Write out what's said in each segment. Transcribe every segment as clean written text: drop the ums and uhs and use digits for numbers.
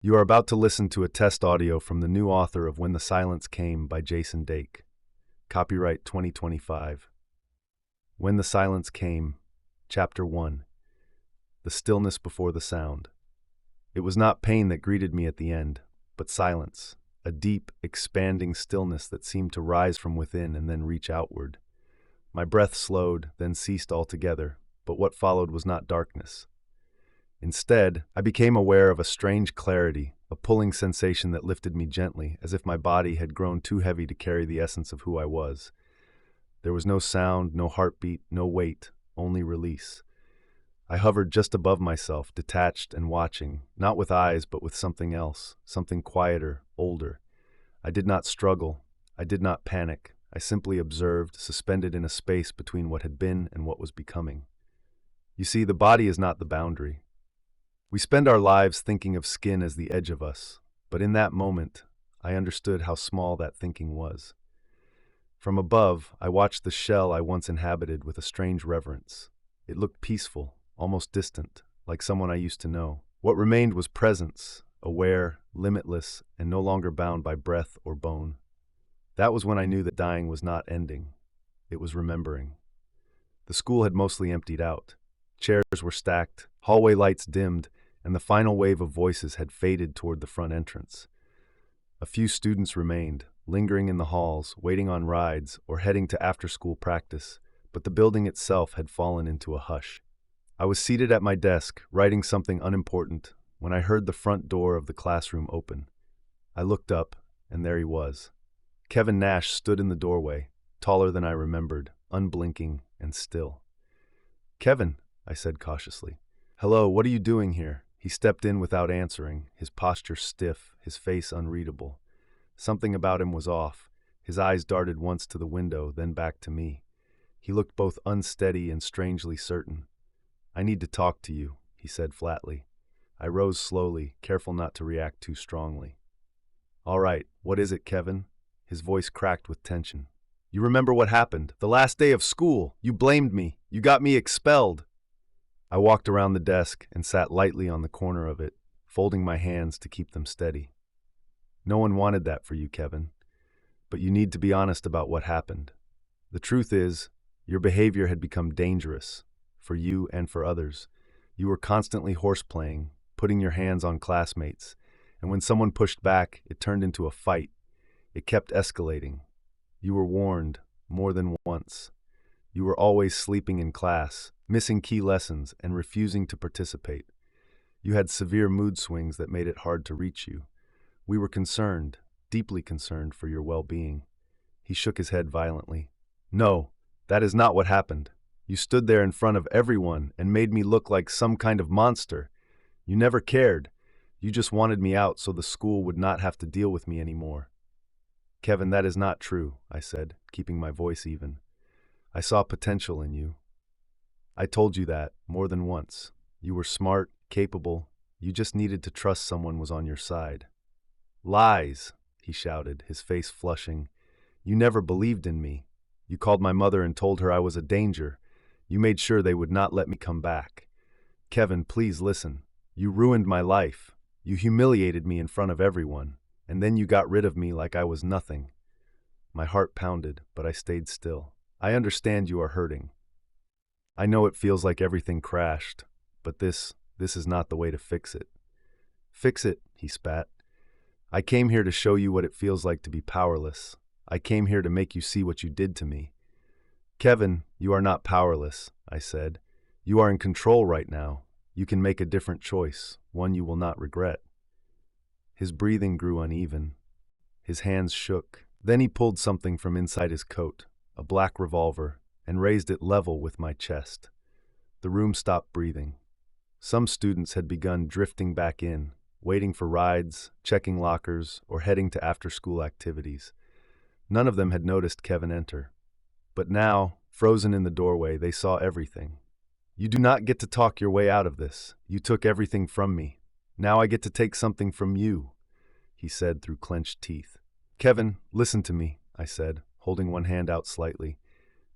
You are about to listen to a test audio from the new author of When the Silence Came by Dake. Copyright 2025. When the Silence Came, Chapter 1. The Stillness Before the Sound. It was not pain that greeted me at the end, but silence, a deep, expanding stillness that seemed to rise from within and then reach outward. My breath slowed, then ceased altogether, but what followed was not darkness. Instead, I became aware of a strange clarity, a pulling sensation that lifted me gently, as if my body had grown too heavy to carry the essence of who I was. There was no sound, no heartbeat, no weight, only release. I hovered just above myself, detached and watching, not with eyes but with something else, something quieter, older. I did not struggle. I did not panic. I simply observed, suspended in a space between what had been and what was becoming. You see, the body is not the boundary. We spend our lives thinking of skin as the edge of us, but in that moment, I understood how small that thinking was. From above, I watched the shell I once inhabited with a strange reverence. It looked peaceful, almost distant, like someone I used to know. What remained was presence, aware, limitless, and no longer bound by breath or bone. That was when I knew that dying was not ending. It was remembering. The school had mostly emptied out. Chairs were stacked, hallway lights dimmed, and the final wave of voices had faded toward the front entrance. A few students remained, lingering in the halls, waiting on rides, or heading to after-school practice, but the building itself had fallen into a hush. I was seated at my desk, writing something unimportant, when I heard the front door of the classroom open. I looked up, and there he was. Kevin Nash stood in the doorway, taller than I remembered, unblinking and still. "Kevin," I said cautiously. "Hello, what are you doing here?" He stepped in without answering, his posture stiff, his face unreadable. Something about him was off. His eyes darted once to the window, then back to me. He looked both unsteady and strangely certain. "I need to talk to you," he said flatly. I rose slowly, careful not to react too strongly. "All right, what is it, Kevin?" His voice cracked with tension. "You remember what happened? The last day of school. You blamed me. You got me expelled." I walked around the desk and sat lightly on the corner of it, folding my hands to keep them steady. "No one wanted that for you, Kevin. But you need to be honest about what happened. The truth is, your behavior had become dangerous, for you and for others. You were constantly horseplaying, putting your hands on classmates, and when someone pushed back, it turned into a fight. It kept escalating. You were warned, more than once. You were always sleeping in class, missing key lessons, and refusing to participate. You had severe mood swings that made it hard to reach you. We were concerned, deeply concerned for your well-being." He shook his head violently. "No, that is not what happened. You stood there in front of everyone and made me look like some kind of monster. You never cared. You just wanted me out so the school would not have to deal with me anymore." "Kevin, that is not true," I said, keeping my voice even. "I saw potential in you. I told you that more than once. You were smart, capable. You just needed to trust someone was on your side." "Lies," he shouted, his face flushing. "You never believed in me. You called my mother and told her I was a danger. You made sure they would not let me come back. Kevin, please listen. You ruined my life. You humiliated me in front of everyone, and then you got rid of me like I was nothing." My heart pounded, but I stayed still. "I understand you are hurting. I know it feels like everything crashed, but this is not the way to fix it." "Fix it," he spat. "I came here to show you what it feels like to be powerless. I came here to make you see what you did to me." "Kevin, you are not powerless," I said. "You are in control right now. You can make a different choice, one you will not regret." His breathing grew uneven. His hands shook. Then he pulled something from inside his coat, a black revolver, and raised it level with my chest. The room stopped breathing. Some students had begun drifting back in, waiting for rides, checking lockers, or heading to after-school activities. None of them had noticed Kevin enter. But now, frozen in the doorway, they saw everything. "You do not get to talk your way out of this. You took everything from me. Now I get to take something from you," he said through clenched teeth. "Kevin, listen to me," I said, holding one hand out slightly.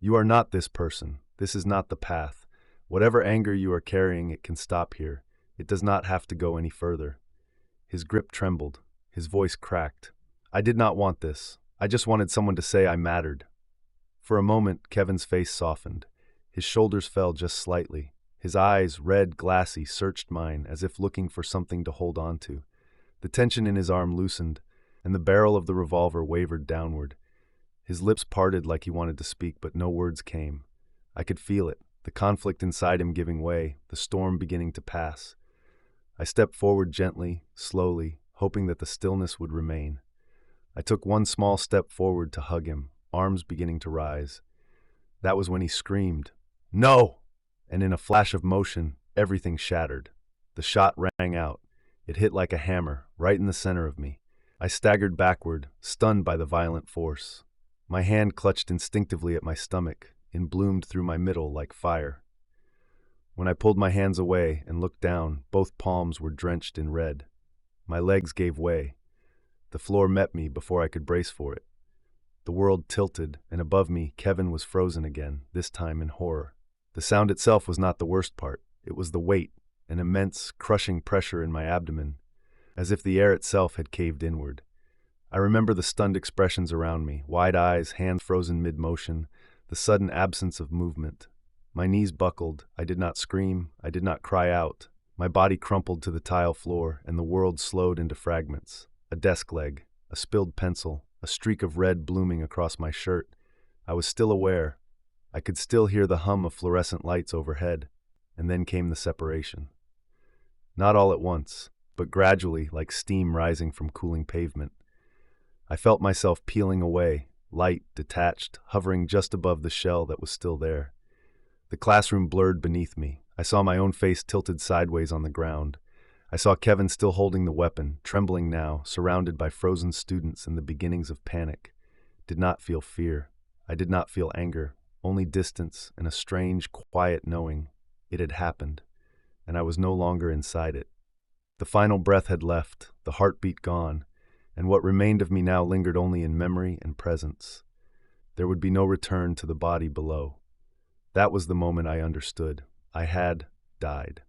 "You are not this person. This is not the path. Whatever anger you are carrying, it can stop here. It does not have to go any further." His grip trembled. His voice cracked. I did not want this. I just wanted someone to say I mattered. For a moment, Kevin's face softened. His shoulders fell just slightly. His eyes, red, glassy, searched mine as if looking for something to hold on to. The tension in his arm loosened, and the barrel of the revolver wavered downward. His lips parted like he wanted to speak, but no words came. I could feel it, the conflict inside him giving way, the storm beginning to pass. I stepped forward gently, slowly, hoping that the stillness would remain. I took one small step forward to hug him, arms beginning to rise. That was when he screamed, "No!" And in a flash of motion, everything shattered. The shot rang out. It hit like a hammer, right in the center of me. I staggered backward, stunned by the violent force. My hand clutched instinctively at my stomach, and bloomed through my middle like fire. When I pulled my hands away and looked down, both palms were drenched in red. My legs gave way. The floor met me before I could brace for it. The world tilted, and above me, Kevin was frozen again, this time in horror. The sound itself was not the worst part. It was the weight, an immense, crushing pressure in my abdomen, as if the air itself had caved inward. I remember the stunned expressions around me, wide eyes, hands frozen mid-motion, the sudden absence of movement. My knees buckled. I did not scream. I did not cry out. My body crumpled to the tile floor, and the world slowed into fragments. A desk leg, a spilled pencil, a streak of red blooming across my shirt. I was still aware. I could still hear the hum of fluorescent lights overhead, and then came the separation. Not all at once, but gradually, like steam rising from cooling pavement. I felt myself peeling away, light, detached, hovering just above the shell that was still there. The classroom blurred beneath me. I saw my own face tilted sideways on the ground. I saw Kevin still holding the weapon, trembling now, surrounded by frozen students and the beginnings of panic. Did not feel fear. I did not feel anger. Only distance and a strange, quiet knowing. It had happened, and I was no longer inside it. The final breath had left, the heartbeat gone, and what remained of me now lingered only in memory and presence. There would be no return to the body below. That was the moment I understood. I had died.